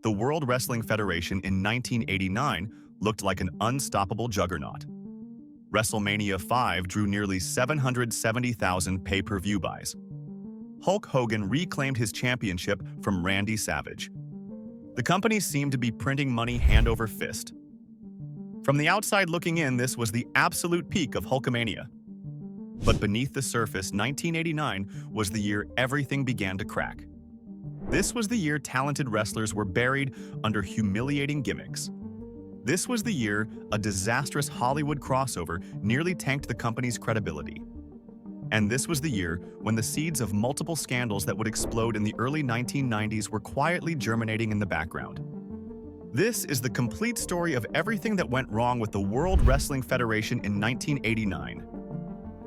the World Wrestling Federation in 1989 looked like an unstoppable juggernaut. WrestleMania 5 drew nearly 770,000 pay-per-view buys. Hulk Hogan reclaimed his championship from Randy Savage. The company seemed to be printing money hand over fist. From the outside looking in, this was the absolute peak of Hulkamania. But beneath the surface, 1989 was the year everything began to crack. This was the year talented wrestlers were buried under humiliating gimmicks. This was the year a disastrous Hollywood crossover nearly tanked the company's credibility. And this was the year when the seeds of multiple scandals that would explode in the early 1990s were quietly germinating in the background. This is the complete story of everything that went wrong with the World Wrestling Federation in 1989.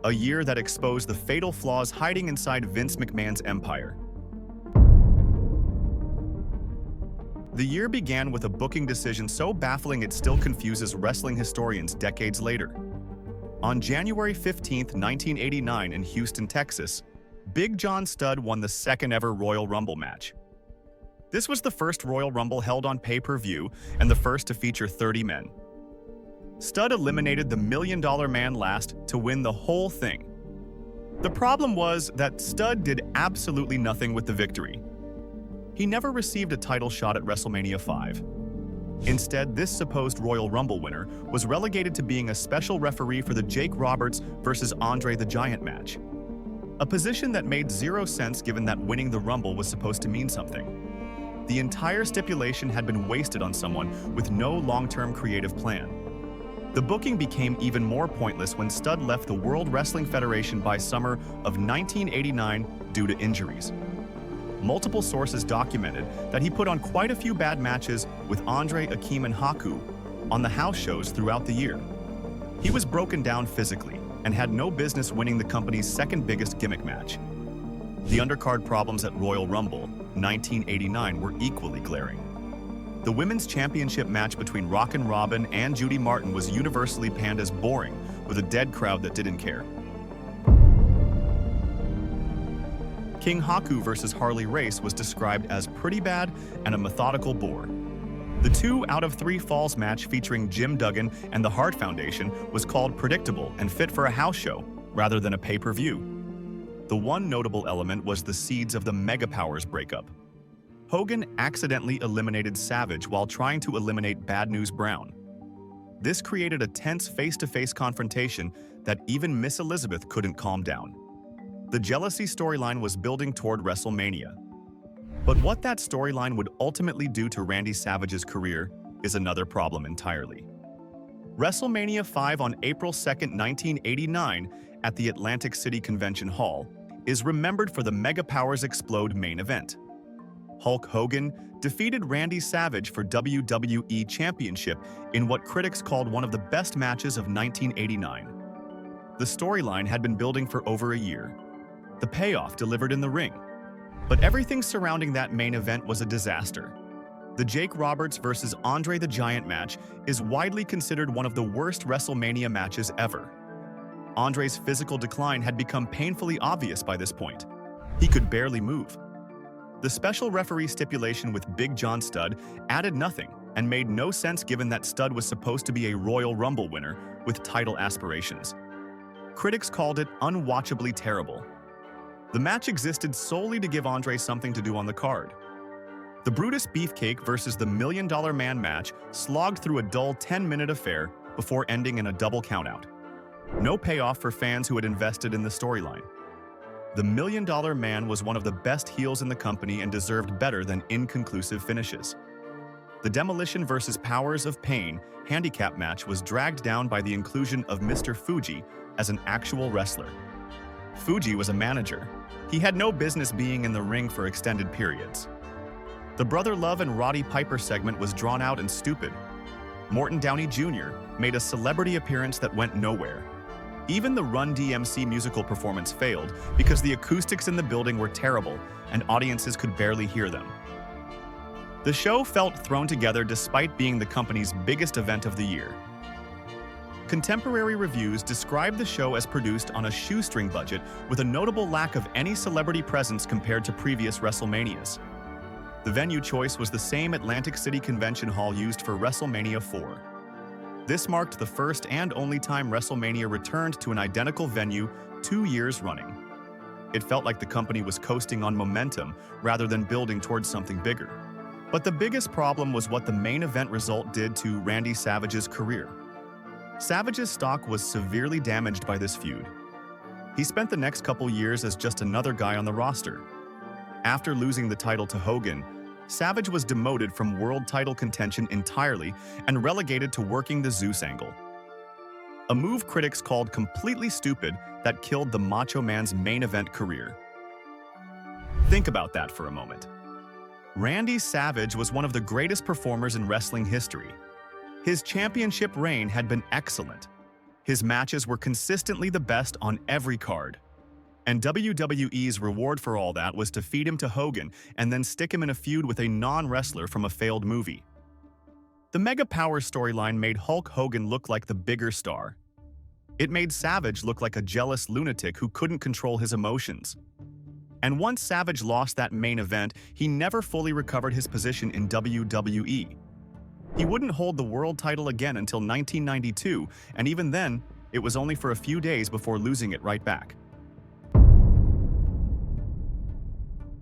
A year that exposed the fatal flaws hiding inside Vince McMahon's empire. The year began with a booking decision so baffling it still confuses wrestling historians decades later. On January 15, 1989 in Houston, Texas, Big John Studd won the second-ever Royal Rumble match. This was the first Royal Rumble held on pay-per-view and the first to feature 30 men. Studd eliminated the $1 Million Man last to win the whole thing. The problem was that Studd did absolutely nothing with the victory. He never received a title shot at WrestleMania 5. Instead, this supposed Royal Rumble winner was relegated to being a special referee for the Jake Roberts versus Andre the Giant match. A position that made zero sense given that winning the Rumble was supposed to mean something. The entire stipulation had been wasted on someone with no long-term creative plan. The booking became even more pointless when Studd left the World Wrestling Federation by summer of 1989 due to injuries. Multiple sources documented that he put on quite a few bad matches with Andre, Akeem, and Haku on the house shows throughout the year. He was broken down physically and had no business winning the company's second biggest gimmick match. The undercard problems at Royal Rumble 1989 were equally glaring. The women's championship match between Rockin' Robin and Judy Martin was universally panned as boring, with a dead crowd that didn't care. King Haku versus Harley Race was described as pretty bad and a methodical bore. The 2 out of 3 Falls match featuring Jim Duggan and the Hart Foundation was called predictable and fit for a house show rather than a pay-per-view. The one notable element was the seeds of the Mega Powers breakup. Hogan accidentally eliminated Savage while trying to eliminate Bad News Brown. This created a tense face-to-face confrontation that even Miss Elizabeth couldn't calm down. The jealousy storyline was building toward WrestleMania. But what that storyline would ultimately do to Randy Savage's career is another problem entirely. WrestleMania 5 on April 2, 1989, at the Atlantic City Convention Hall, is remembered for the Mega Powers Explode main event. Hulk Hogan defeated Randy Savage for WWE Championship in what critics called one of the best matches of 1989. The storyline had been building for over a year. The payoff delivered in the ring. But everything surrounding that main event was a disaster. The Jake Roberts versus Andre the Giant match is widely considered one of the worst WrestleMania matches ever. Andre's physical decline had become painfully obvious by this point. He could barely move. The special referee stipulation with Big John Studd added nothing and made no sense given that Studd was supposed to be a Royal Rumble winner with title aspirations. Critics called it unwatchably terrible. The match existed solely to give Andre something to do on the card. The Brutus Beefcake versus the $1 Million Man match slogged through a dull 10-minute affair before ending in a double countout. No payoff for fans who had invested in the storyline. The $1 Million Man was one of the best heels in the company and deserved better than inconclusive finishes. The Demolition versus Powers of Pain handicap match was dragged down by the inclusion of Mr. Fuji as an actual wrestler. Fuji was a manager. He had no business being in the ring for extended periods. The Brother Love and Roddy Piper segment was drawn out and stupid. Morton Downey Jr. made a celebrity appearance that went nowhere. Even the Run DMC musical performance failed because the acoustics in the building were terrible and audiences could barely hear them. The show felt thrown together despite being the company's biggest event of the year. Contemporary reviews describe the show as produced on a shoestring budget with a notable lack of any celebrity presence compared to previous WrestleManias. The venue choice was the same Atlantic City Convention Hall used for WrestleMania 4. This marked the first and only time WrestleMania returned to an identical venue 2 years running. It felt like the company was coasting on momentum rather than building towards something bigger. But the biggest problem was what the main event result did to Randy Savage's career. Savage's stock was severely damaged by this feud. He spent the next couple years as just another guy on the roster. After losing the title to Hogan, Savage was demoted from world title contention entirely and relegated to working the Zeus angle. A move critics called completely stupid that killed the Macho Man's main event career. Think about that for a moment. Randy Savage was one of the greatest performers in wrestling history. His championship reign had been excellent. His matches were consistently the best on every card. And WWE's reward for all that was to feed him to Hogan and then stick him in a feud with a non-wrestler from a failed movie. The Mega Power storyline made Hulk Hogan look like the bigger star. It made Savage look like a jealous lunatic who couldn't control his emotions. And once Savage lost that main event, he never fully recovered his position in WWE. He wouldn't hold the world title again until 1992, and even then, it was only for a few days before losing it right back.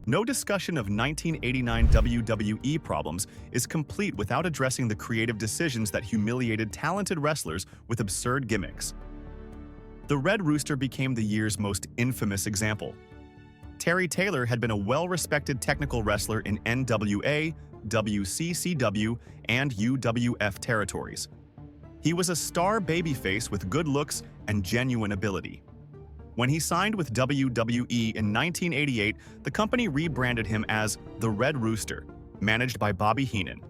No discussion of 1989 WWE problems is complete without addressing the creative decisions that humiliated talented wrestlers with absurd gimmicks. The Red Rooster became the year's most infamous example. Terry Taylor had been a well-respected technical wrestler in NWA, WCCW, and UWF territories. He was a star babyface with good looks and genuine ability. When he signed with WWE in 1988, the company rebranded him as the Red Rooster, managed by Bobby Heenan.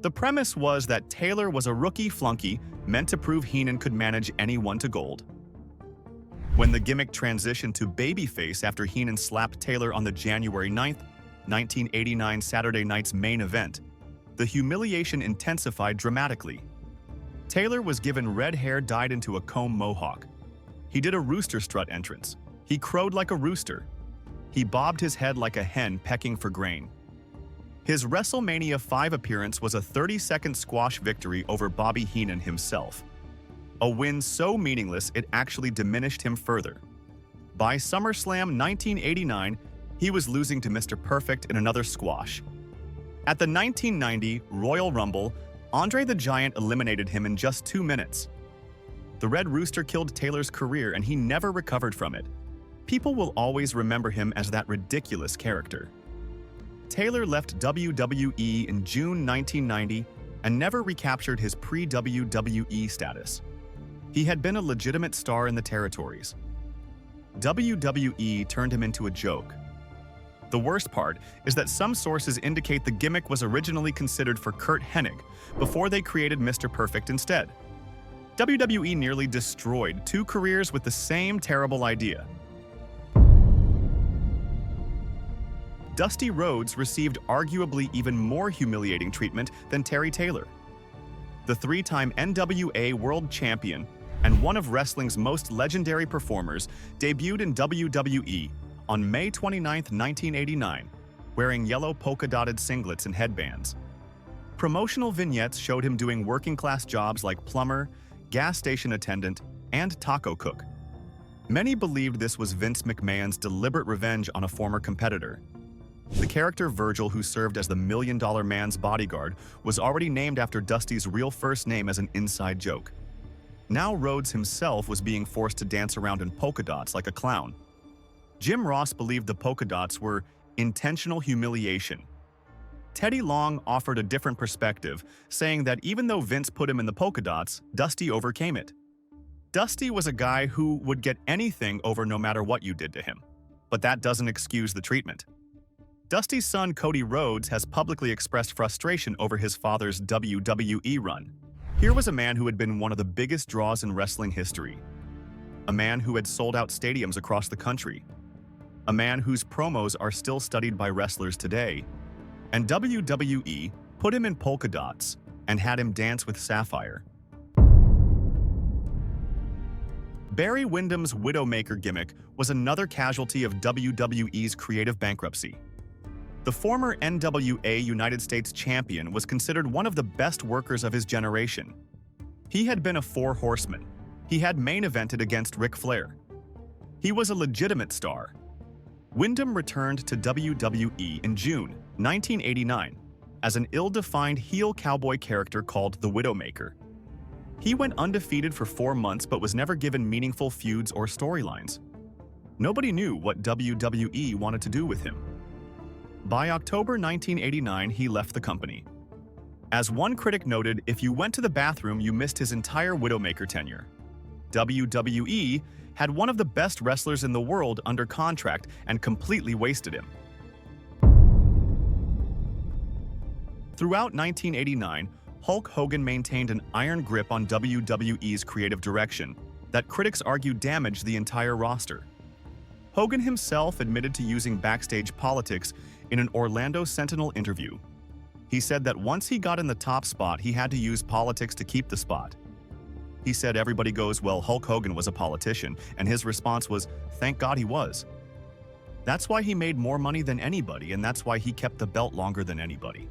The premise was that Taylor was a rookie flunky meant to prove Heenan could manage anyone to gold. When the gimmick transitioned to babyface after Heenan slapped Taylor on the January 9, 1989 Saturday Night's main event, the humiliation intensified dramatically. Taylor was given red hair dyed into a comb mohawk. He did a rooster strut entrance. He crowed like a rooster. He bobbed his head like a hen pecking for grain. His WrestleMania 5 appearance was a 30-second squash victory over Bobby Heenan himself. A win so meaningless it actually diminished him further. By SummerSlam 1989, he was losing to Mr. Perfect in another squash. At the 1990 Royal Rumble, Andre the Giant eliminated him in just 2 minutes. The Red Rooster killed Taylor's career and he never recovered from it. People will always remember him as that ridiculous character. Taylor left WWE in June 1990 and never recaptured his pre-WWE status. He had been a legitimate star in the territories. WWE turned him into a joke. The worst part is that some sources indicate the gimmick was originally considered for Curt Hennig before they created Mr. Perfect instead. WWE nearly destroyed 2 careers with the same terrible idea. Dusty Rhodes received arguably even more humiliating treatment than Terry Taylor. The 3-time NWA World Champion and one of wrestling's most legendary performers debuted in WWE on May 29, 1989, wearing yellow polka-dotted singlets and headbands. Promotional vignettes showed him doing working-class jobs like plumber, gas station attendant, and taco cook. Many believed this was Vince McMahon's deliberate revenge on a former competitor. The character Virgil, who served as the $1 Million Man's bodyguard, was already named after Dusty's real first name as an inside joke. Now Rhodes himself was being forced to dance around in polka dots like a clown. Jim Ross believed the polka dots were intentional humiliation. Teddy Long offered a different perspective, saying that even though Vince put him in the polka dots, Dusty overcame it. Dusty was a guy who would get anything over no matter what you did to him. But that doesn't excuse the treatment. Dusty's son Cody Rhodes has publicly expressed frustration over his father's WWE run. Here was a man who had been one of the biggest draws in wrestling history. A man who had sold out stadiums across the country. A man whose promos are still studied by wrestlers today. And WWE put him in polka dots and had him dance with Sapphire. Barry Windham's Widowmaker gimmick was another casualty of WWE's creative bankruptcy. The former NWA United States champion was considered one of the best workers of his generation. He had been a four horseman. He had main evented against Ric Flair. He was a legitimate star. Wyndham returned to WWE in June 1989 as an ill-defined heel cowboy character called the Widowmaker. He went undefeated for 4 months but was never given meaningful feuds or storylines. Nobody knew what WWE wanted to do with him. By October 1989, he left the company. As one critic noted, if you went to the bathroom, you missed his entire Widowmaker tenure. WWE had one of the best wrestlers in the world under contract and completely wasted him. Throughout 1989, Hulk Hogan maintained an iron grip on WWE's creative direction that critics argue damaged the entire roster. Hogan himself admitted to using backstage politics in an Orlando Sentinel interview. He said that once he got in the top spot, he had to use politics to keep the spot. He said everybody goes, well, Hulk Hogan was a politician, and his response was, thank God he was. That's why he made more money than anybody, and that's why he kept the belt longer than anybody.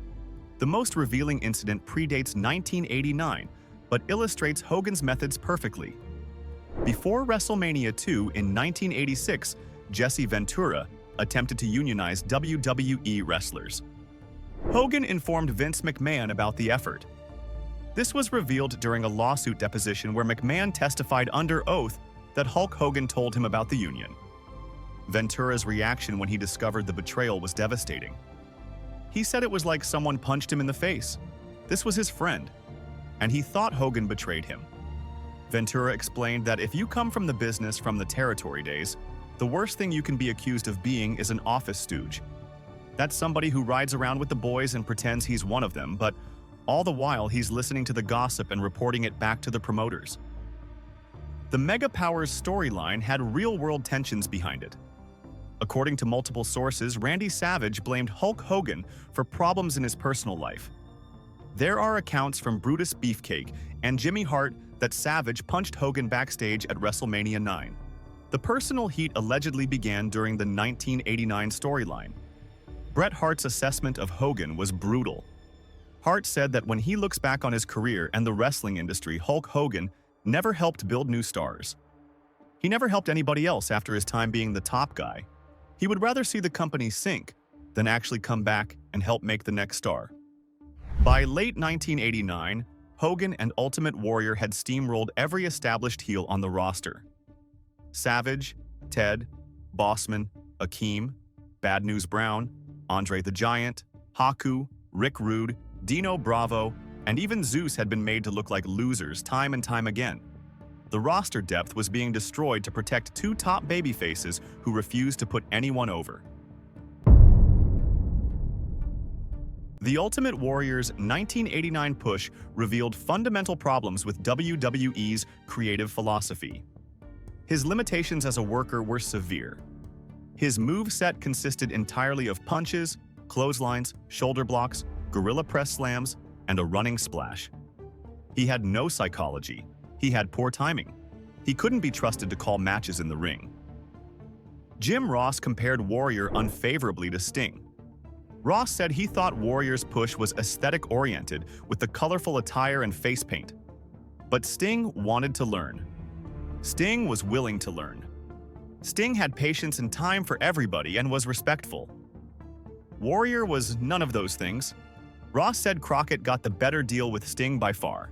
The most revealing incident predates 1989, but illustrates Hogan's methods perfectly. Before WrestleMania 2 in 1986, Jesse Ventura attempted to unionize WWE wrestlers. Hogan informed Vince McMahon about the effort. This was revealed during a lawsuit deposition where McMahon testified under oath that Hulk Hogan told him about the union. Ventura's reaction when he discovered the betrayal was devastating. He said it was like someone punched him in the face. This was his friend, and he thought Hogan betrayed him. Ventura explained that if you come from the business from the territory days, the worst thing you can be accused of being is an office stooge. That's somebody who rides around with the boys and pretends he's one of them, but all the while he's listening to the gossip and reporting it back to the promoters. The Mega Powers storyline had real-world tensions behind it. According to multiple sources, Randy Savage blamed Hulk Hogan for problems in his personal life. There are accounts from Brutus Beefcake and Jimmy Hart that Savage punched Hogan backstage at WrestleMania 9. The personal heat allegedly began during the 1989 storyline. Bret Hart's assessment of Hogan was brutal. Hart said that when he looks back on his career and the wrestling industry, Hulk Hogan never helped build new stars. He never helped anybody else after his time being the top guy. He would rather see the company sink than actually come back and help make the next star. By late 1989, Hogan and Ultimate Warrior had steamrolled every established heel on the roster. Savage, Ted, Bossman, Akeem, Bad News Brown, Andre the Giant, Haku, Rick Rude, Dino Bravo, and even Zeus had been made to look like losers time and time again. The roster depth was being destroyed to protect two top babyfaces who refused to put anyone over. The Ultimate Warrior's 1989 push revealed fundamental problems with WWE's creative philosophy. His limitations as a worker were severe. His moveset consisted entirely of punches, clotheslines, shoulder blocks, gorilla press slams, and a running splash. He had no psychology. He had poor timing. He couldn't be trusted to call matches in the ring. Jim Ross compared Warrior unfavorably to Sting. Ross said he thought Warrior's push was aesthetic-oriented with the colorful attire and face paint. But Sting wanted to learn. Sting was willing to learn. Sting had patience and time for everybody and was respectful. Warrior was none of those things. Ross said Crockett got the better deal with Sting by far.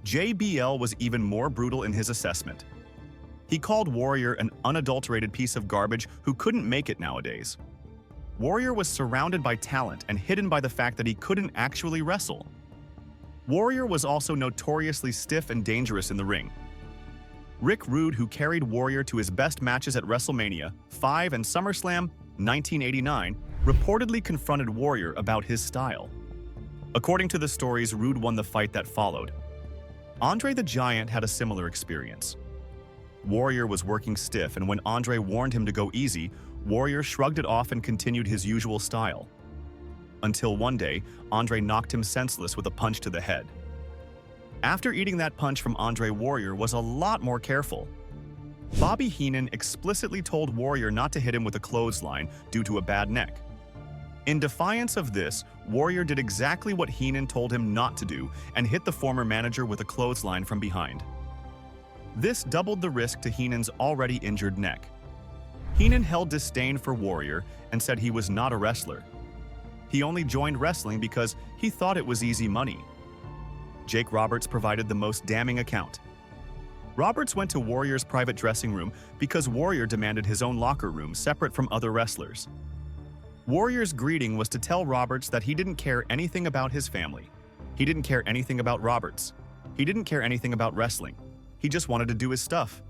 JBL was even more brutal in his assessment. He called Warrior an unadulterated piece of garbage who couldn't make it nowadays. Warrior was surrounded by talent and hidden by the fact that he couldn't actually wrestle. Warrior was also notoriously stiff and dangerous in the ring. Rick Rude, who carried Warrior to his best matches at WrestleMania 5 and SummerSlam 1989, reportedly confronted Warrior about his style. According to the stories, Rude won the fight that followed. Andre the Giant had a similar experience. Warrior was working stiff, and when Andre warned him to go easy, Warrior shrugged it off and continued his usual style. Until one day, Andre knocked him senseless with a punch to the head. After eating that punch from Andre, Warrior was a lot more careful. Bobby Heenan explicitly told Warrior not to hit him with a clothesline due to a bad neck. In defiance of this, Warrior did exactly what Heenan told him not to do and hit the former manager with a clothesline from behind. This doubled the risk to Heenan's already injured neck. Heenan held disdain for Warrior and said he was not a wrestler. He only joined wrestling because he thought it was easy money. Jake Roberts provided the most damning account. Roberts went to Warrior's private dressing room because Warrior demanded his own locker room separate from other wrestlers. Warrior's greeting was to tell Roberts that he didn't care anything about his family. He didn't care anything about Roberts. He didn't care anything about wrestling. He just wanted to do his stuff.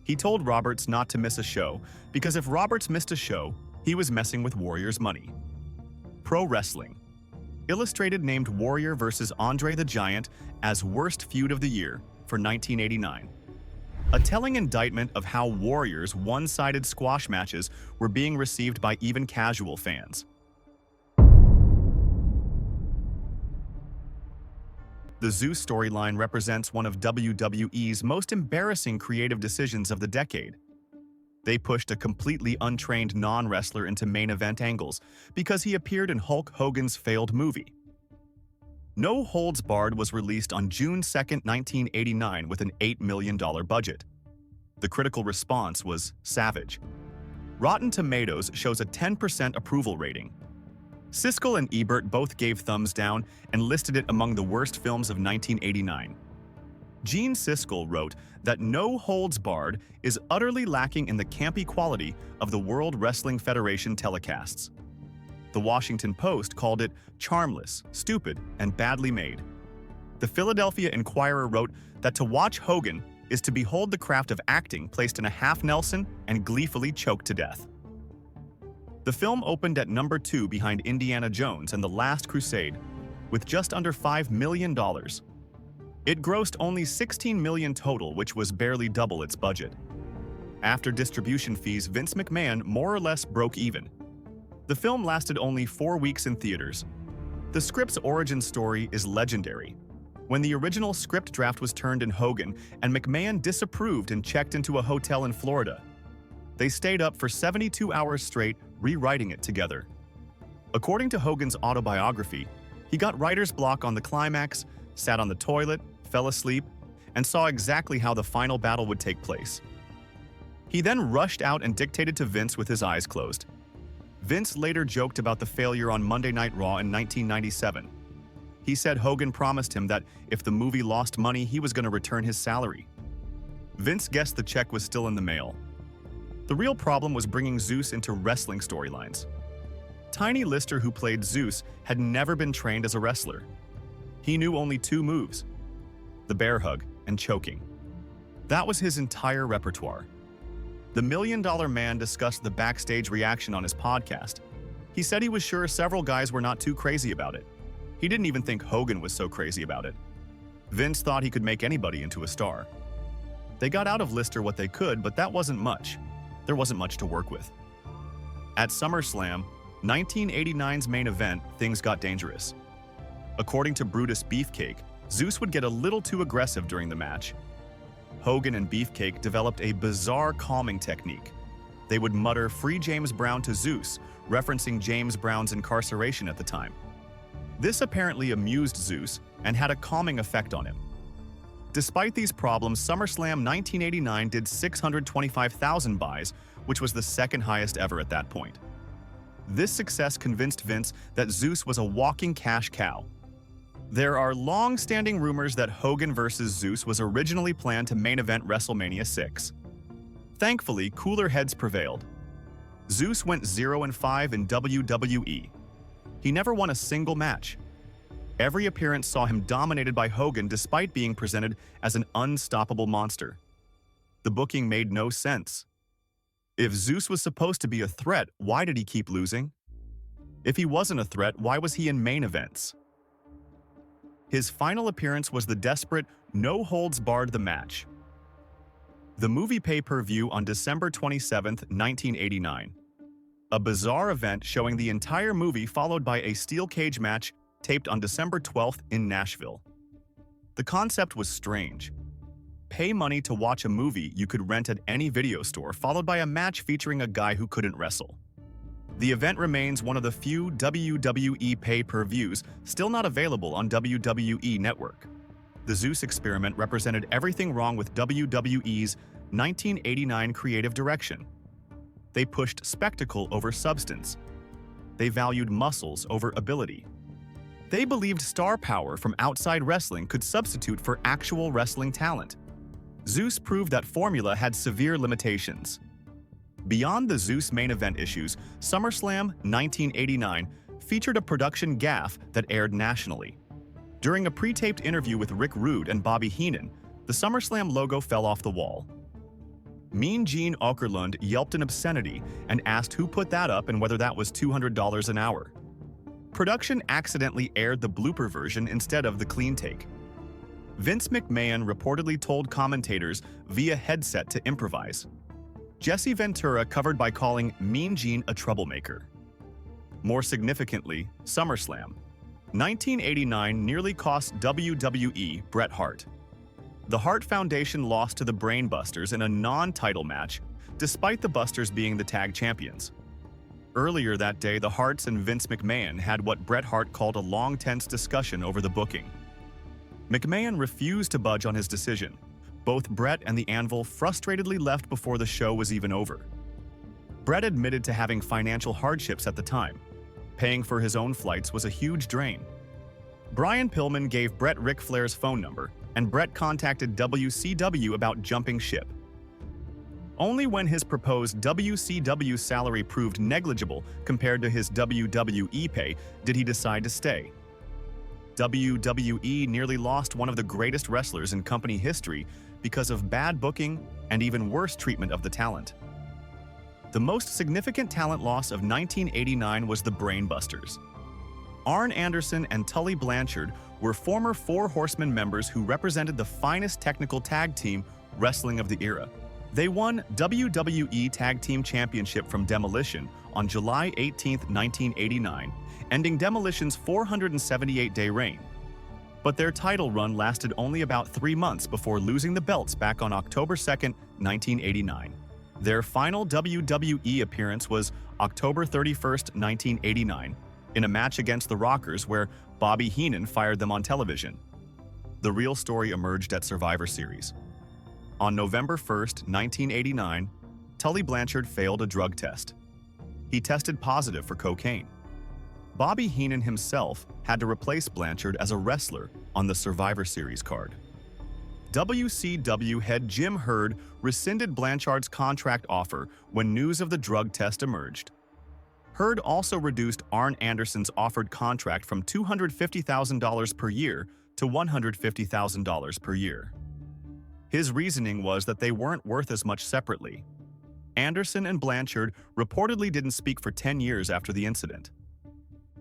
He told Roberts not to miss a show because if Roberts missed a show, he was messing with Warrior's money. Pro Wrestling. Illustrated named Warrior vs. Andre the Giant as Worst Feud of the Year for 1989. A telling indictment of how Warrior's one-sided squash matches were being received by even casual fans. The Zeus storyline represents one of WWE's most embarrassing creative decisions of the decade. They pushed a completely untrained non-wrestler into main event angles because he appeared in Hulk Hogan's failed movie. No Holds Barred was released on June 2, 1989 with an $8 million budget. The critical response was savage. Rotten Tomatoes shows a 10% approval rating. Siskel and Ebert both gave thumbs down and listed it among the worst films of 1989. Gene Siskel wrote that No Holds Barred is utterly lacking in the campy quality of the World Wrestling Federation telecasts. The Washington Post called it charmless, stupid, and badly made. The Philadelphia Inquirer wrote that to watch Hogan is to behold the craft of acting placed in a half Nelson and gleefully choked to death. The film opened at number 2 behind Indiana Jones and The Last Crusade, with just under $5 million. It grossed only $16 million total, which was barely double its budget. After distribution fees, Vince McMahon more or less broke even. The film lasted only 4 weeks in theaters. The script's origin story is legendary. When the original script draft was turned in Hogan and McMahon disapproved and checked into a hotel in Florida, they stayed up for 72 hours straight rewriting it together. According to Hogan's autobiography, he got writer's block on the climax, sat on the toilet, fell asleep, and saw exactly how the final battle would take place. He then rushed out and dictated to Vince with his eyes closed. Vince later joked about the failure on Monday Night Raw in 1997. He said Hogan promised him that if the movie lost money, he was going to return his salary. Vince guessed the check was still in the mail. The real problem was bringing Zeus into wrestling storylines. Tiny Lister, who played Zeus, had never been trained as a wrestler. He knew only 2 moves: the bear hug and choking. That was his entire repertoire. The $1 Million Man discussed the backstage reaction on his podcast. He said he was sure several guys were not too crazy about it. He didn't even think Hogan was so crazy about it. Vince thought he could make anybody into a star. They got out of Lister what they could, but that wasn't much. There wasn't much to work with. At SummerSlam, 1989's main event, things got dangerous. According to Brutus Beefcake, Zeus would get a little too aggressive during the match. Hogan and Beefcake developed a bizarre calming technique. They would mutter "Free James Brown" to Zeus, referencing James Brown's incarceration at the time. This apparently amused Zeus and had a calming effect on him. Despite these problems, SummerSlam 1989 did 625,000 buys, which was the second highest ever at that point. This success convinced Vince that Zeus was a walking cash cow. There are long-standing rumors that Hogan vs. Zeus was originally planned to main event WrestleMania 6. Thankfully, cooler heads prevailed. Zeus went 0-5 in WWE. He never won a single match. Every appearance saw him dominated by Hogan despite being presented as an unstoppable monster. The booking made no sense. If Zeus was supposed to be a threat, why did he keep losing? If he wasn't a threat, why was he in main events? His final appearance was the desperate No Holds Barred the match. The movie pay-per-view on December 27, 1989. A bizarre event showing the entire movie followed by a steel cage match taped on December 12th in Nashville. The concept was strange. Pay money to watch a movie you could rent at any video store, followed by a match featuring a guy who couldn't wrestle. The event remains one of the few WWE pay-per-views still not available on WWE Network. The Zeus experiment represented everything wrong with WWE's 1989 creative direction. They pushed spectacle over substance. They valued muscles over ability. They believed star power from outside wrestling could substitute for actual wrestling talent. Zeus proved that formula had severe limitations. Beyond the Zeus main event issues, SummerSlam 1989 featured a production gaffe that aired nationally. During a pre-taped interview with Rick Rude and Bobby Heenan, the SummerSlam logo fell off the wall. Mean Gene Okerlund yelped an obscenity and asked who put that up and whether that was $200 an hour. Production accidentally aired the blooper version instead of the clean take. Vince McMahon reportedly told commentators via headset to improvise. Jesse Ventura covered by calling Mean Gene a troublemaker. More significantly, SummerSlam 1989 nearly cost WWE Bret Hart. The Hart Foundation lost to the Brainbusters in a non-title match, despite the Busters being the tag champions. Earlier that day, the Harts and Vince McMahon had what Bret Hart called a long, tense discussion over the booking. McMahon refused to budge on his decision. Both Bret and the Anvil frustratedly left before the show was even over. Bret admitted to having financial hardships at the time. Paying for his own flights was a huge drain. Brian Pillman gave Bret Ric Flair's phone number, and Bret contacted WCW about jumping ship. Only when his proposed WCW salary proved negligible compared to his WWE pay did he decide to stay. WWE nearly lost one of the greatest wrestlers in company history because of bad booking and even worse treatment of the talent. The most significant talent loss of 1989 was the Brainbusters. Arn Anderson and Tully Blanchard were former Four Horsemen members who represented the finest technical tag team wrestling of the era. They won WWE Tag Team Championship from Demolition on July 18, 1989, ending Demolition's 478-day reign. But their title run lasted only about 3 months before losing the belts back on October 2, 1989. Their final WWE appearance was October 31, 1989, in a match against the Rockers where Bobby Heenan fired them on television. The real story emerged at Survivor Series. On November 1, 1989, Tully Blanchard failed a drug test. He tested positive for cocaine. Bobby Heenan himself had to replace Blanchard as a wrestler on the Survivor Series card. WCW head Jim Herd rescinded Blanchard's contract offer when news of the drug test emerged. Herd also reduced Arn Anderson's offered contract from $250,000 per year to $150,000 per year. His reasoning was that they weren't worth as much separately. Anderson and Blanchard reportedly didn't speak for 10 years after the incident.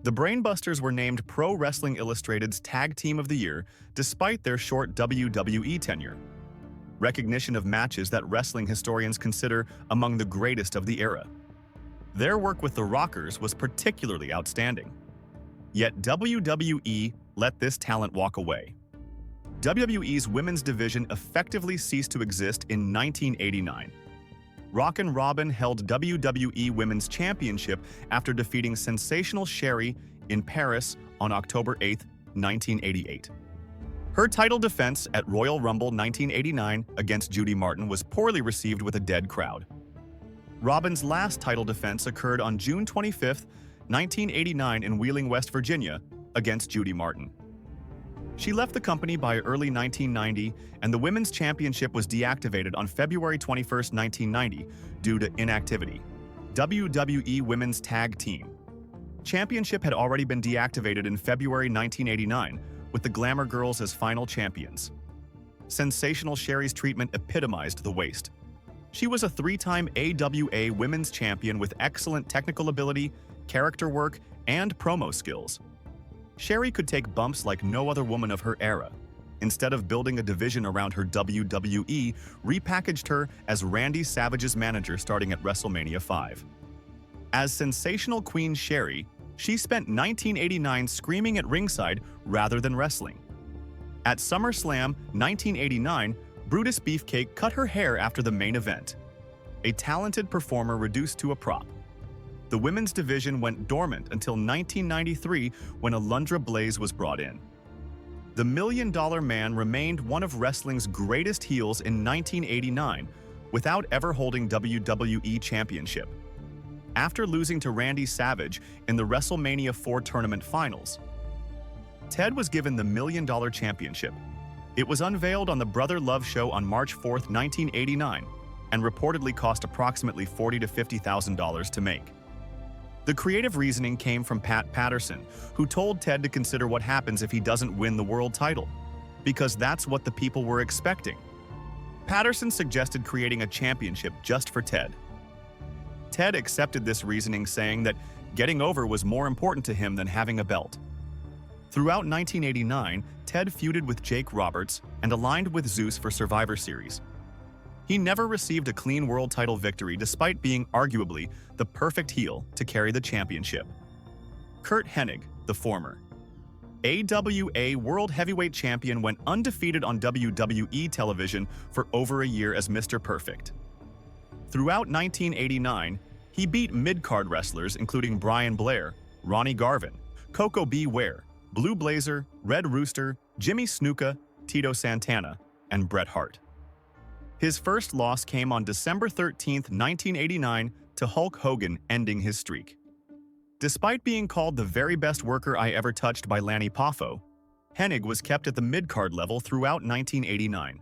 The Brainbusters were named Pro Wrestling Illustrated's Tag Team of the Year despite their short WWE tenure. Recognition of matches that wrestling historians consider among the greatest of the era. Their work with the Rockers was particularly outstanding. Yet WWE let this talent walk away. WWE's women's division effectively ceased to exist in 1989. Rockin' Robin held WWE Women's Championship after defeating Sensational Sherri in Paris on October 8, 1988. Her title defense at Royal Rumble 1989 against Judy Martin was poorly received with a dead crowd. Robin's last title defense occurred on June 25, 1989 in Wheeling, West Virginia, against Judy Martin. She left the company by early 1990, and the Women's Championship was deactivated on February 21, 1990, due to inactivity. WWE Women's Tag Team Championship had already been deactivated in February 1989, with the Glamour Girls as final champions. Sensational Sherri's treatment epitomized the waste. She was a 3-time AWA Women's Champion with excellent technical ability, character work, and promo skills. Sherri could take bumps like no other woman of her era. Instead of building a division around her, WWE repackaged her as Randy Savage's manager starting at WrestleMania 5. As Sensational Queen Sherri, she spent 1989 screaming at ringside rather than wrestling. At SummerSlam 1989, Brutus Beefcake cut her hair after the main event. A talented performer reduced to a prop. The women's division went dormant until 1993 when Alundra Blaze was brought in. The Million Dollar Man remained one of wrestling's greatest heels in 1989 without ever holding WWE Championship. After losing to Randy Savage in the WrestleMania 4 tournament finals, Ted was given the Million Dollar Championship. It was unveiled on the Brother Love show on March 4, 1989, and reportedly cost approximately $40,000 to $50,000 to make. The creative reasoning came from Pat Patterson, who told Ted to consider what happens if he doesn't win the world title, because that's what the people were expecting. Patterson suggested creating a championship just for Ted. Ted accepted this reasoning, saying that getting over was more important to him than having a belt. Throughout 1989, Ted feuded with Jake Roberts and aligned with Zeus for Survivor Series. He never received a clean world title victory despite being arguably the perfect heel to carry the championship. Curt Hennig, the former AWA World Heavyweight Champion, went undefeated on WWE television for over a year as Mr. Perfect. Throughout 1989, he beat mid-card wrestlers including Brian Blair, Ronnie Garvin, Coco B. Ware, Blue Blazer, Red Rooster, Jimmy Snuka, Tito Santana, and Bret Hart. His first loss came on December 13, 1989, to Hulk Hogan, ending his streak. Despite being called the very best worker I ever touched by Lanny Poffo, Hennig was kept at the mid-card level throughout 1989.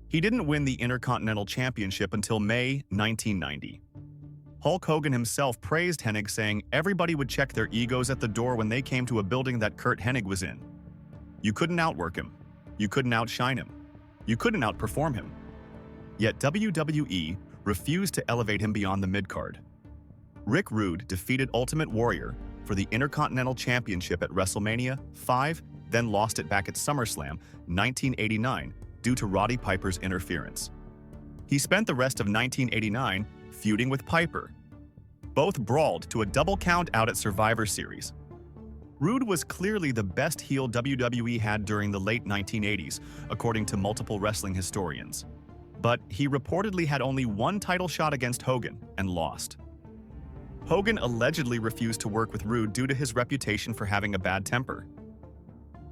He didn't win the Intercontinental Championship until May 1990. Hulk Hogan himself praised Hennig, saying everybody would check their egos at the door when they came to a building that Curt Hennig was in. You couldn't outwork him. You couldn't outshine him. You couldn't outperform him. Yet WWE refused to elevate him beyond the mid-card. Rick Rude defeated Ultimate Warrior for the Intercontinental Championship at WrestleMania 5, then lost it back at SummerSlam 1989 due to Roddy Piper's interference. He spent the rest of 1989 feuding with Piper. Both brawled to a double count out at Survivor Series. Rude was clearly the best heel WWE had during the late 1980s, according to multiple wrestling historians. But he reportedly had only one title shot against Hogan and lost. Hogan allegedly refused to work with Rude due to his reputation for having a bad temper.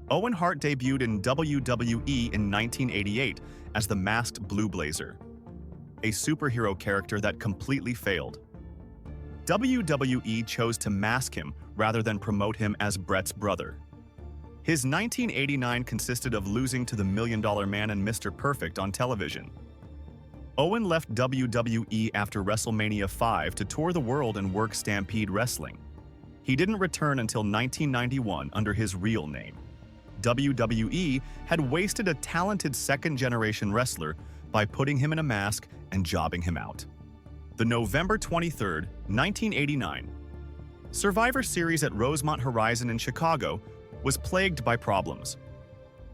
Owen Hart debuted in WWE in 1988 as the Masked Blue Blazer, a superhero character that completely failed. WWE chose to mask him rather than promote him as Bret's brother. His 1989 consisted of losing to the Million Dollar Man and Mr. Perfect on television. Owen left WWE after WrestleMania 5 to tour the world and work Stampede Wrestling. He didn't return until 1991 under his real name. WWE had wasted a talented second-generation wrestler by putting him in a mask and jobbing him out. The November 23, 1989 Survivor Series at Rosemont Horizon in Chicago was plagued by problems.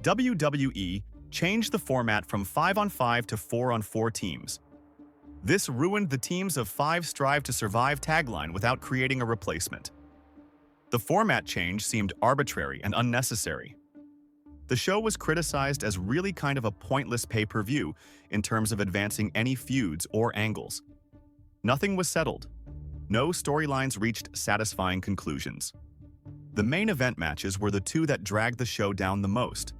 WWE changed the format from 5-on-5 to 4-on-4 teams. This ruined the Teams of 5 Strive to Survive tagline without creating a replacement. The format change seemed arbitrary and unnecessary. The show was criticized as really kind of a pointless pay-per-view in terms of advancing any feuds or angles. Nothing was settled. No storylines reached satisfying conclusions. The main event matches were the two that dragged the show down the most.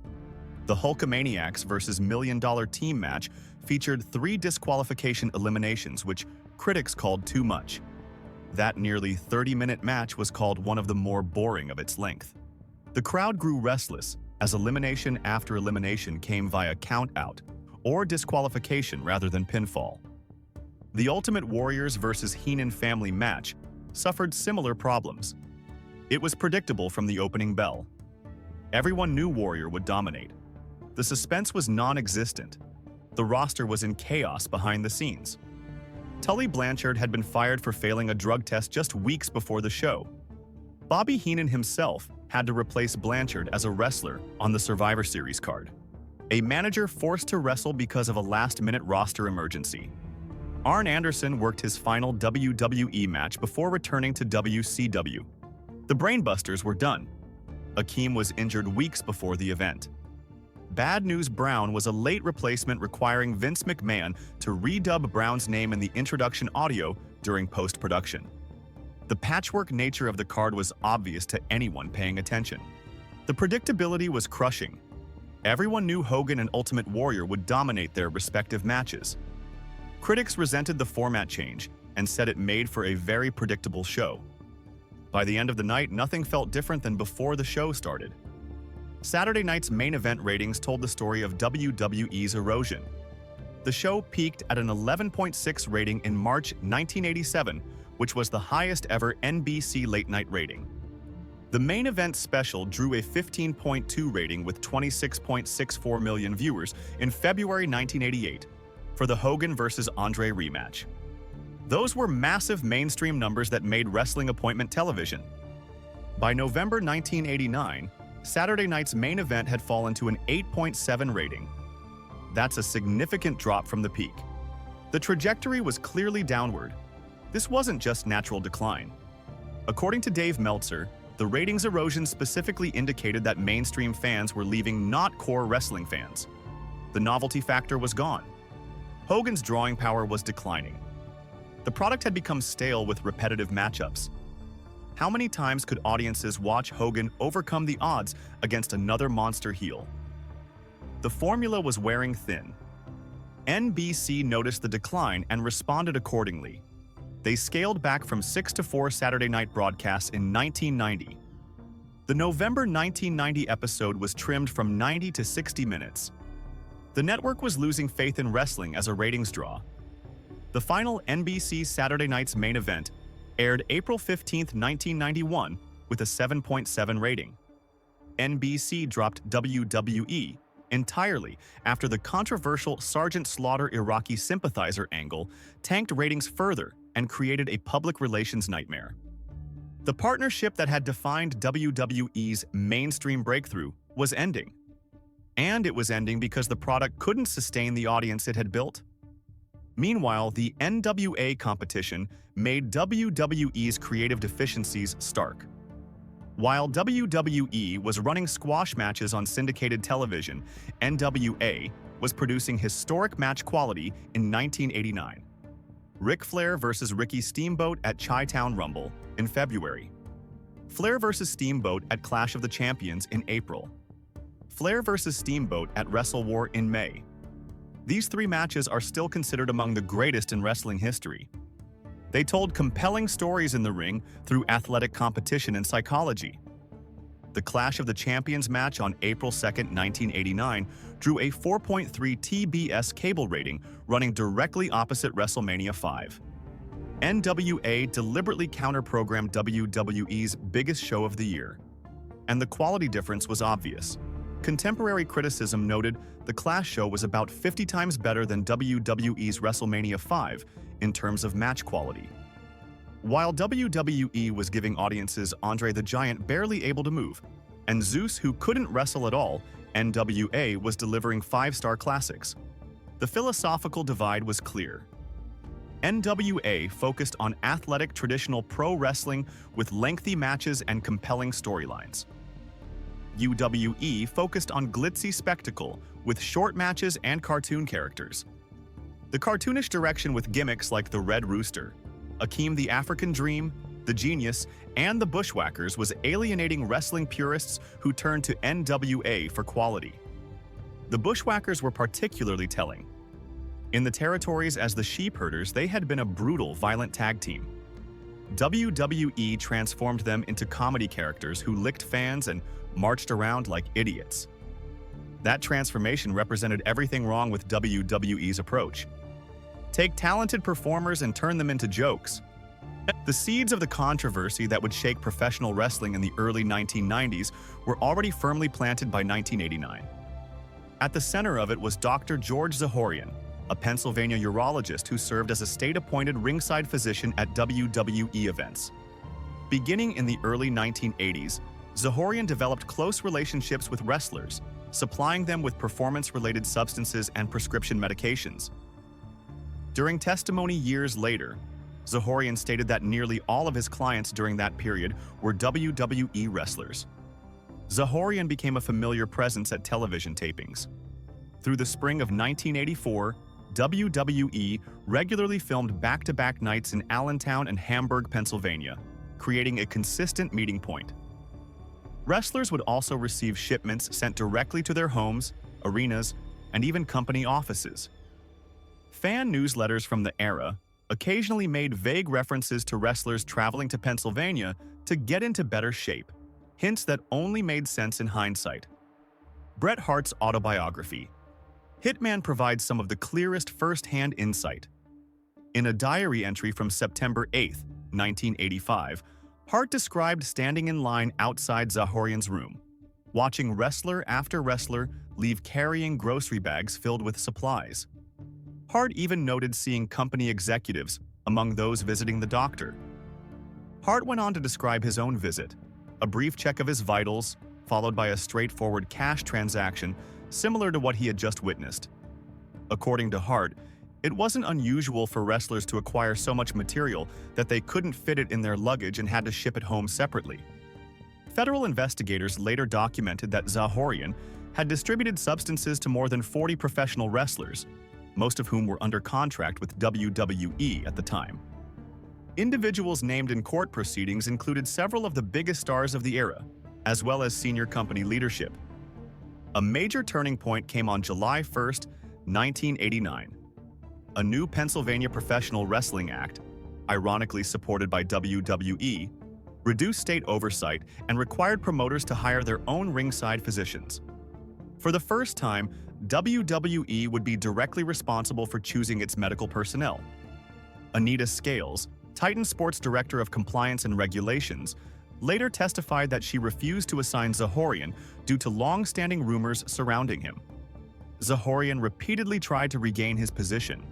The Hulkamaniacs vs. Million Dollar Team match featured 3 disqualification eliminations, which critics called too much. That nearly 30-minute match was called one of the more boring of its length. The crowd grew restless as elimination after elimination came via count-out or disqualification rather than pinfall. The Ultimate Warriors vs. Heenan family match suffered similar problems. It was predictable from the opening bell. Everyone knew Warrior would dominate. The suspense was non-existent. The roster was in chaos behind the scenes. Tully Blanchard had been fired for failing a drug test just weeks before the show. Bobby Heenan himself had to replace Blanchard as a wrestler on the Survivor Series card. A manager forced to wrestle because of a last-minute roster emergency. Arn Anderson worked his final WWE match before returning to WCW. The Brainbusters were done. Akeem was injured weeks before the event. Bad News Brown was a late replacement requiring Vince McMahon to redub Brown's name in the introduction audio during post-production. The patchwork nature of the card was obvious to anyone paying attention. The predictability was crushing. Everyone knew Hogan and Ultimate Warrior would dominate their respective matches. Critics resented the format change and said it made for a very predictable show. By the end of the night, nothing felt different than before the show started. Saturday night's main event ratings told the story of WWE's erosion. The show peaked at an 11.6 rating in March 1987, which was the highest ever NBC late-night rating. The main event special drew a 15.2 rating with 26.64 million viewers in February 1988 for the Hogan vs. Andre rematch. Those were massive mainstream numbers that made wrestling appointment television. By November 1989, Saturday night's main event had fallen to an 8.7 rating. That's a significant drop from the peak. The trajectory was clearly downward. This wasn't just natural decline. According to Dave Meltzer, the ratings erosion specifically indicated that mainstream fans were leaving not core wrestling fans. The novelty factor was gone. Hogan's drawing power was declining. The product had become stale with repetitive matchups. How many times could audiences watch Hogan overcome the odds against another monster heel? The formula was wearing thin. NBC noticed the decline and responded accordingly. They scaled back from 6 to 4 Saturday night broadcasts in 1990. The November 1990 episode was trimmed from 90 to 60 minutes. The network was losing faith in wrestling as a ratings draw. The final NBC Saturday night's main event aired April 15, 1991, with a 7.7 rating. NBC dropped WWE entirely after the controversial Sergeant Slaughter Iraqi sympathizer angle tanked ratings further and created a public relations nightmare. The partnership that had defined WWE's mainstream breakthrough was ending. And it was ending because the product couldn't sustain the audience it had built. Meanwhile, the NWA competition made WWE's creative deficiencies stark. While WWE was running squash matches on syndicated television, NWA was producing historic match quality in 1989. Ric Flair vs. Ricky Steamboat at Chi-Town Rumble in February. Flair vs. Steamboat at Clash of the Champions in April. Flair vs. Steamboat at WrestleWar in May. These three matches are still considered among the greatest in wrestling history. They told compelling stories in the ring through athletic competition and psychology. The Clash of the Champions match on April 2, 1989, drew a 4.3 TBS cable rating, running directly opposite WrestleMania 5. NWA deliberately counter-programmed WWE's biggest show of the year. And the quality difference was obvious. Contemporary criticism noted the Clash show was about 50 times better than WWE's WrestleMania 5 in terms of match quality. While WWE was giving audiences Andre the Giant barely able to move, and Zeus who couldn't wrestle at all, NWA was delivering 5-star classics. The philosophical divide was clear. NWA focused on athletic traditional pro wrestling with lengthy matches and compelling storylines. UWE focused on glitzy spectacle with short matches and cartoon characters. The cartoonish direction with gimmicks like the Red Rooster, Akeem the African Dream, the Genius, and the Bushwhackers was alienating wrestling purists who turned to NWA for quality. The Bushwhackers were particularly telling. In the territories as the Sheepherders, they had been a brutal, violent tag team. WWE transformed them into comedy characters who licked fans and marched around like idiots. That transformation represented everything wrong with WWE's approach. Take talented performers and turn them into jokes. The seeds of the controversy that would shake professional wrestling in the early 1990s were already firmly planted by 1989. At the center of it was Dr. George Zahorian, a Pennsylvania urologist who served as a state-appointed ringside physician at WWE events. Beginning in the early 1980s, Zahorian developed close relationships with wrestlers, supplying them with performance-related substances and prescription medications. During testimony years later, Zahorian stated that nearly all of his clients during that period were WWE wrestlers. Zahorian became a familiar presence at television tapings. Through the spring of 1984, WWE regularly filmed back-to-back nights in Allentown and Hamburg, Pennsylvania, creating a consistent meeting point. Wrestlers would also receive shipments sent directly to their homes, arenas, and even company offices. Fan newsletters from the era occasionally made vague references to wrestlers traveling to Pennsylvania to get into better shape, hints that only made sense in hindsight. Bret Hart's autobiography. Hitman provides some of the clearest first-hand insight. In a diary entry from September 8, 1985, Hart described standing in line outside Zahorian's room, watching wrestler after wrestler leave carrying grocery bags filled with supplies. Hart even noted seeing company executives among those visiting the doctor. Hart went on to describe his own visit, a brief check of his vitals, followed by a straightforward cash transaction similar to what he had just witnessed. According to Hart, it wasn't unusual for wrestlers to acquire so much material that they couldn't fit it in their luggage and had to ship it home separately. Federal investigators later documented that Zahorian had distributed substances to more than 40 professional wrestlers, most of whom were under contract with WWE at the time. Individuals named in court proceedings included several of the biggest stars of the era, as well as senior company leadership. A major turning point came on July 1, 1989. A new Pennsylvania Professional Wrestling Act, ironically supported by WWE, reduced state oversight and required promoters to hire their own ringside physicians. For the first time, WWE would be directly responsible for choosing its medical personnel. Anita Scales, Titan Sports Director of Compliance and Regulations, later testified that she refused to assign Zahorian due to long-standing rumors surrounding him. Zahorian repeatedly tried to regain his position.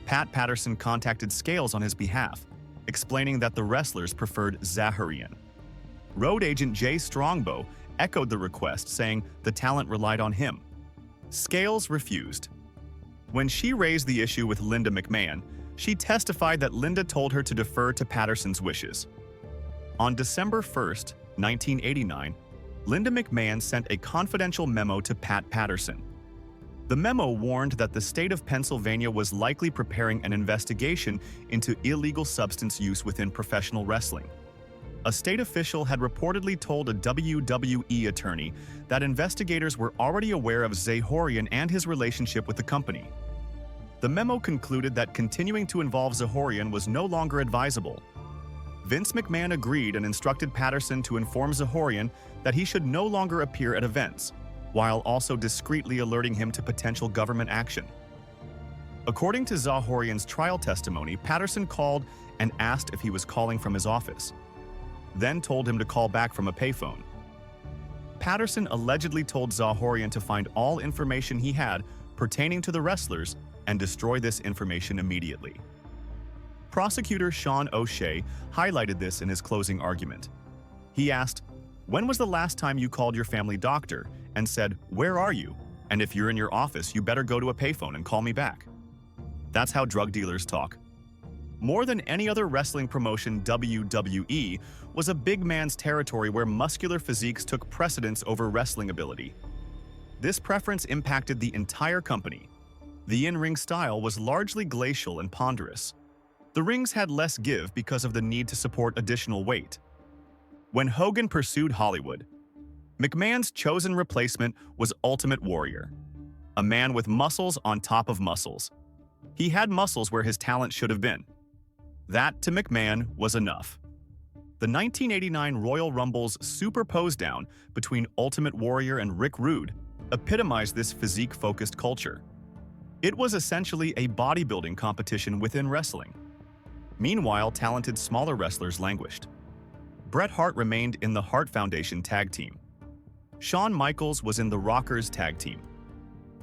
Pat Patterson contacted Scales on his behalf, explaining that the wrestlers preferred Zahorian. Road agent Jay Strongbow echoed the request, saying the talent relied on him. Scales refused. When she raised the issue with Linda McMahon, she testified that Linda told her to defer to Patterson's wishes. On December 1, 1989, Linda McMahon sent a confidential memo to Pat Patterson. The memo warned that the state of Pennsylvania was likely preparing an investigation into illegal substance use within professional wrestling. A state official had reportedly told a WWE attorney that investigators were already aware of Zahorian and his relationship with the company. The memo concluded that continuing to involve Zahorian was no longer advisable. Vince McMahon agreed and instructed Patterson to inform Zahorian that he should no longer appear at events, while also discreetly alerting him to potential government action. According to Zahorian's trial testimony, Patterson called and asked if he was calling from his office, then told him to call back from a payphone. Patterson allegedly told Zahorian to find all information he had pertaining to the wrestlers and destroy this information immediately. Prosecutor Sean O'Shea highlighted this in his closing argument. He asked, "When was the last time you called your family doctor and said, 'Where are you?' And if you're in your office, you better go to a payphone and call me back." That's how drug dealers talk. More than any other wrestling promotion, WWE was a big man's territory where muscular physiques took precedence over wrestling ability. This preference impacted the entire company. The in-ring style was largely glacial and ponderous. The rings had less give because of the need to support additional weight. When Hogan pursued Hollywood, McMahon's chosen replacement was Ultimate Warrior, a man with muscles on top of muscles. He had muscles where his talent should have been. That, to McMahon, was enough. The 1989 Royal Rumble's super pose-down between Ultimate Warrior and Rick Rude epitomized this physique-focused culture. It was essentially a bodybuilding competition within wrestling. Meanwhile, talented smaller wrestlers languished. Bret Hart remained in the Hart Foundation tag team. Shawn Michaels was in the Rockers tag team.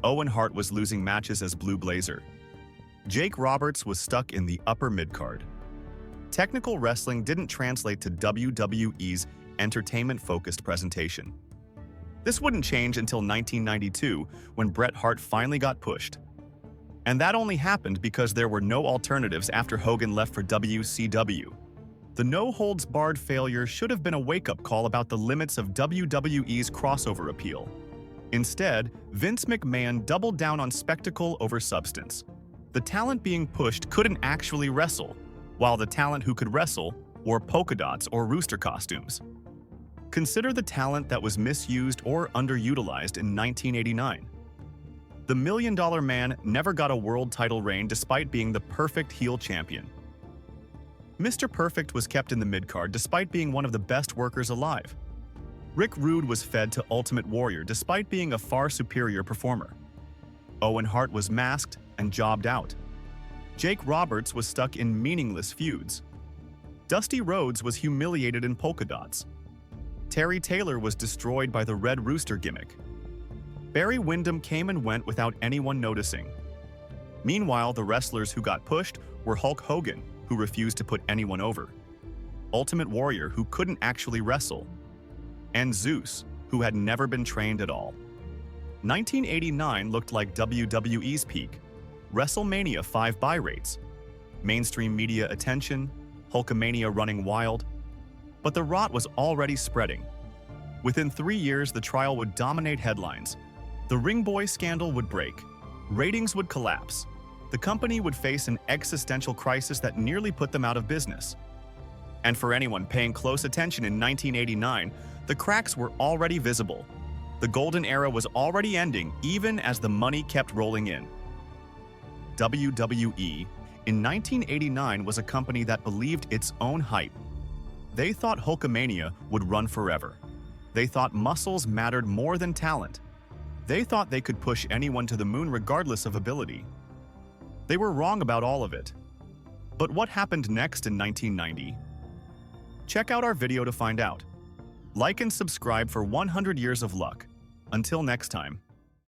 Owen Hart was losing matches as Blue Blazer. Jake Roberts was stuck in the upper mid-card. Technical wrestling didn't translate to WWE's entertainment-focused presentation. This wouldn't change until 1992, when Bret Hart finally got pushed. And that only happened because there were no alternatives after Hogan left for WCW. The no-holds-barred failure should have been a wake-up call about the limits of WWE's crossover appeal. Instead, Vince McMahon doubled down on spectacle over substance. The talent being pushed couldn't actually wrestle, while the talent who could wrestle or polka dots or rooster costumes. Consider the talent that was misused or underutilized in 1989. The $1 Million Man never got a world title reign despite being the perfect heel champion. Mr. Perfect was kept in the mid-card despite being one of the best workers alive. Rick Rude was fed to Ultimate Warrior despite being a far superior performer. Owen Hart was masked and jobbed out. Jake Roberts was stuck in meaningless feuds. Dusty Rhodes was humiliated in polka dots. Terry Taylor was destroyed by the Red Rooster gimmick. Barry Windham came and went without anyone noticing. Meanwhile, the wrestlers who got pushed were Hulk Hogan, who refused to put anyone over, Ultimate Warrior, who couldn't actually wrestle, and Zeus, who had never been trained at all. 1989 looked like WWE's peak. WrestleMania 5 buy rates, mainstream media attention, Hulkamania running wild. But the rot was already spreading. Within 3 years, the trial would dominate headlines. The Ring Boy scandal would break. Ratings would collapse. The company would face an existential crisis that nearly put them out of business. And for anyone paying close attention in 1989, the cracks were already visible. The golden era was already ending even as the money kept rolling in. WWE in 1989 was a company that believed its own hype. They thought Hulkamania would run forever. They thought muscles mattered more than talent. They thought they could push anyone to the moon regardless of ability. They were wrong about all of it. But what happened next in 1990? Check out our video to find out. Like and subscribe for 100 years of luck. Until next time.